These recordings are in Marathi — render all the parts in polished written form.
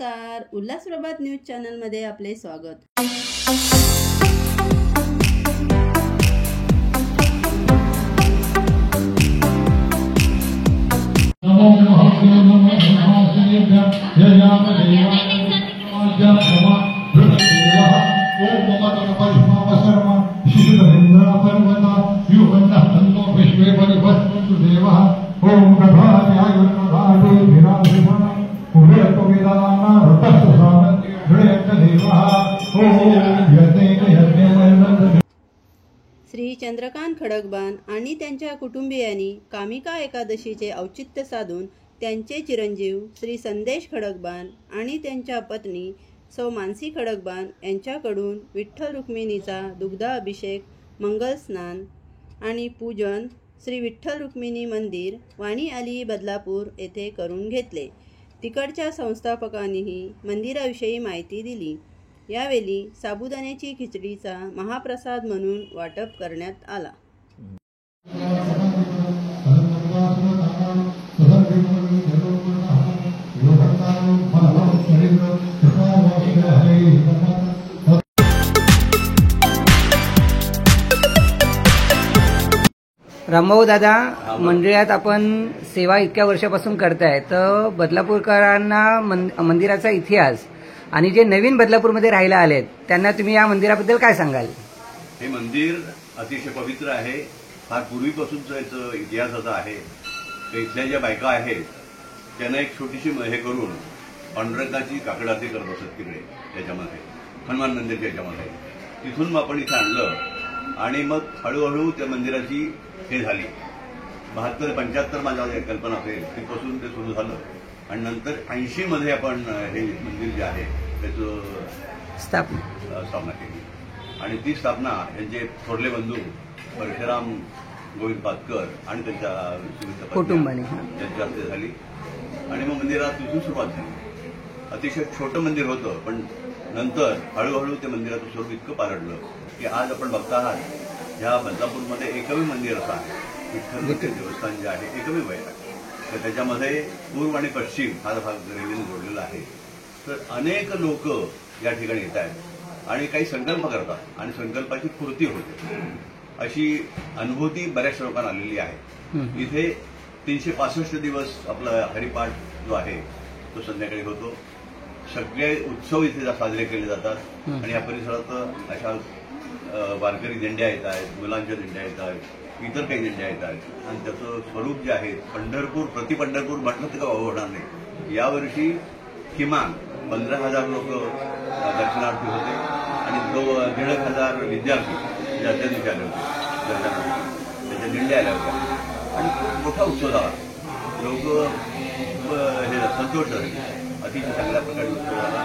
नमस्कार, उल्हास प्रभात न्यूज चॅनलमध्ये आपले स्वागत। श्री चंद्रकांत खडकबान आणि त्यांच्या कुटुंबियांनी कामिका एकादशीचे औचित्य साधून त्यांचे चिरंजीव श्री संदेश खडकबान आणि त्यांच्या पत्नी सौ मानसी खडकबान यांच्याकडून विठ्ठल रुक्मिणीचा दुग्धाभिषेक, मंगल स्नान आणि पूजन श्री विठ्ठल रुक्मिणी मंदिर वाणी आली बदलापूर येथे करून घेतले। तिकडच्या संस्थापकांनीही मंदिराविषयी माहिती दिली। यावेळी साबुदाण्याची खिचडीचा महाप्रसाद म्हणून वाटप करण्यात आला। रामभाऊ दादा, मंदिरात आपण सेवा इतक्या वर्षापासून करताय, तर बदलापूरकरांना मंदिराचा इतिहास आणि जे नवीन बदलापूरमध्ये राहायला आलेत त्यांना तुम्ही या मंदिराबद्दल काय सांगाल? हे मंदिर अतिशय पवित्र आहे। फार पूर्वीपासूनचा याचा इतिहास असा आहे की इथल्या ज्या बायका आहेत त्यांना एक छोटीशी हे करून पांडुरंगाची काकड असे करत असत तिकडे त्याच्यामध्ये हनुमान मंदिरच्या याच्यामध्ये। तिथून मग आपण इथे आणलं आणि मग हळूहळू त्या मंदिराची हे झाली। 72-75 माझ्या कल्पना असेल तिथपासून ते सुरू झालं आणि नंतर 80 मध्ये आपण हे मंदिर जे आहे त्याचं स्थापना केली आणि ती स्थापना यांचे थोरले बंधू परशुराम गोविंद पातकर आणि त्यांच्या कुटुंबाने त्यांच्या हस्ते झाली आणि मग मंदिरात तिथून सुरुवात झाली। अतिशय छोटं मंदिर होतं, पण नंतर हळूहळू त्या मंदिराचं स्वरूप इतकं पालटलं की आज आपण बघता आहात ह्या बदलापूरमध्ये एकमेव मंदिर असं आहे, विठ्ठल देवस्थान जे आहे एकमेव आहे। तर त्याच्यामध्ये पूर्व आणि पश्चिम हा भाग रेल्वेने जोडलेला आहे। तर अनेक लोक या ठिकाणी येत आहेत आणि काही संकल्प करतात आणि संकल्पाची पूर्ती होते, अशी अनुभूती बऱ्याच लोकांना आलेली आहे। इथे 365 दिवस आपला हरिपाठ जो आहे तो संध्याकाळी होतो। सगळे उत्सव इथे साजरे केले जातात आणि या परिसरात अशा वारकरी दिंड्या येत आहेत, मुलांच्या दिंड्या येत आहेत, इतर काही दिंड्या येत आहेत आणि त्याचं स्वरूप जे आहे पंढरपूर प्रति पंढरपूर म्हटलं तर का होणार नाही। यावर्षी किमान 15,000 लोक दर्शनार्थी होते आणि 1,500 विद्यार्थी ज्याच्या दिवशी आले होते दर्शनार्थी, त्याच्या दिंड्या आल्या होत्या आणि खूप मोठा उत्सव झाला। लोक हे संतोष झाले, अतिशय चांगल्या प्रकारे उत्सव झाला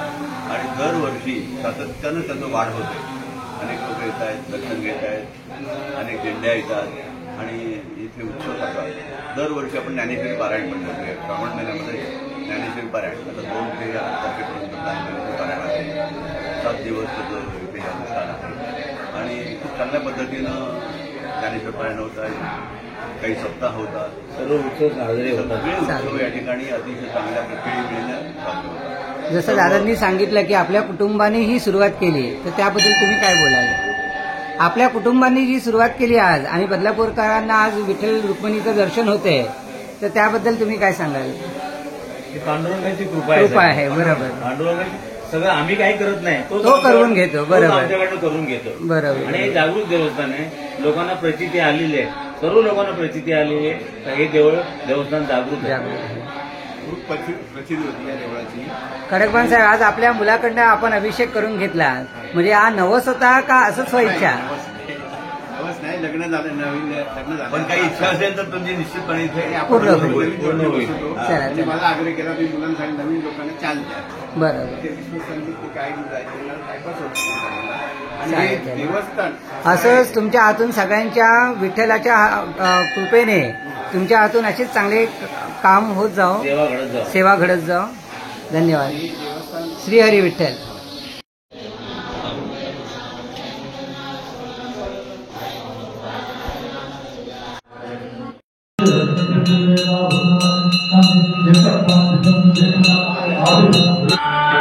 आणि दरवर्षी सातत्यानं त्याचं वाढ होते। अनेक लोक येत आहेत, दर्शन घेत आहेत, अनेक दिंड्या येतात आणि इथे उत्सव करतात। दरवर्षी आपण ज्ञानेश्वरी पारायण पण करतोय। श्रावण महिन्यामध्ये ज्ञानेश्वरी पारायण आता 2 ते 4 तारखेपर्यंत ज्ञानेश्वरी पारायण आहे। 7 दिवस त्याचं इथे अनुष्ठान आहे आणि खूप चांगल्या पद्धतीनं ज्ञानेश्वर पारायण होत आहे। काही सप्ताह होतात, सर्व उत्सव साजरे होतात। उत्सव या ठिकाणी अतिशय चांगल्या प्रक्रियेने साजरे होतात। जसं दादांनी सांगितलं की आपल्या कुटुंबाने ही सुरुवात केली, तर त्याबद्दल तुम्ही काय बोलाल? आपल्या कुटुंबांनी जी सुरुवात केली आज आणि बदलापूरकरांना आज विठ्ठल रुक्मिणीचं दर्शन होते, तर त्याबद्दल तुम्ही काय सांगाल? पांडुरंगाची कृपा आहे। बरोबर, पांडुरंगाची सगळं आम्ही काही करत नाही, तो करून घेतो। बरोबर, आमच्याकडनं करून घेतो। बरोबर, आणि जागृत देवस्थान आहे, लोकांना प्रचिती आलेली आहे, सर्व लोकांना प्रचिती आलेली आहे। हे देवस्थान जागृत आहे। खडकबान साहेब, आज आपल्या मुलाकडनं आपण अभिषेक करून घेतला, म्हणजे हा नवस होता का असंच व्हायच्या? नवस नाही, लग्न झालं, नवीन लग्न झालं, पण काही इच्छा असेल तर तुमची निश्चितपणे इथे पूर्ण होईल। मला आग्रह केला तुम्ही मुलांना नवीन लोकांना चान्स द्या। बरोबर, ते विश्वसंगीत काय देवस्थान असंच तुमच्या हातून सगळ्यांच्या विठ्ठलाच्या कृपेने तुमच्या हातून असेच चांगले काम होत जाओ, सेवा घडत जाओ। धन्यवाद। श्री हरी विठ्ठल। Thank you.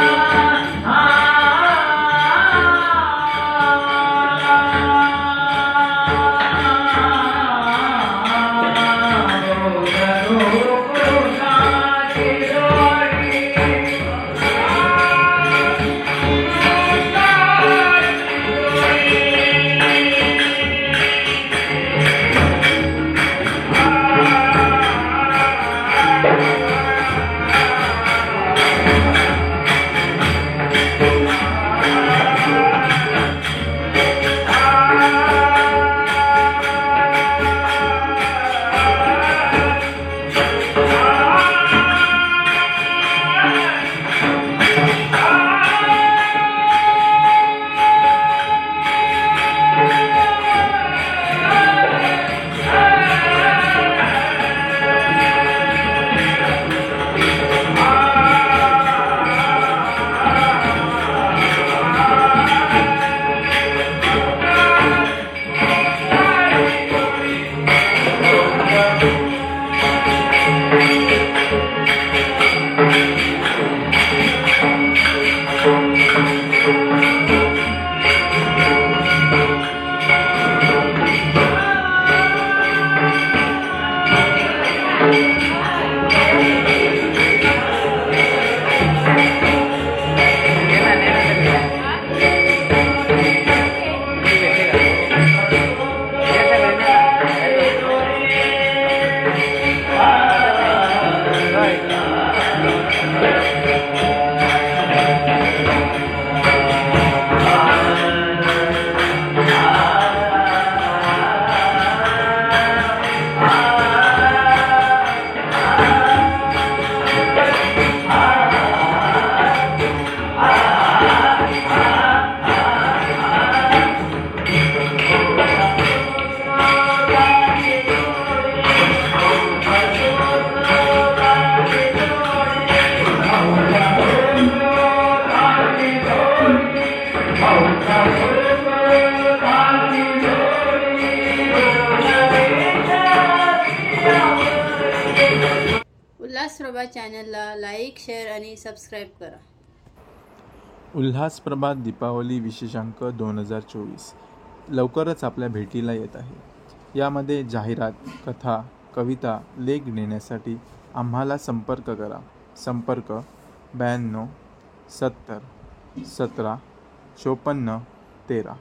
उल्हासप्रभा चॅनलला लाईक, शेअर आणि सबस्क्राईब करा. उल्हासप्रभा दीपावली विशेषांक 2024 लवकरच आपल्या भेटीला येत आहे. यामध्ये जाहिरात, कथा, कविता, लेख देण्यासाठी आम्हाला संपर्क करा. संपर्क 92 70 17 54 13.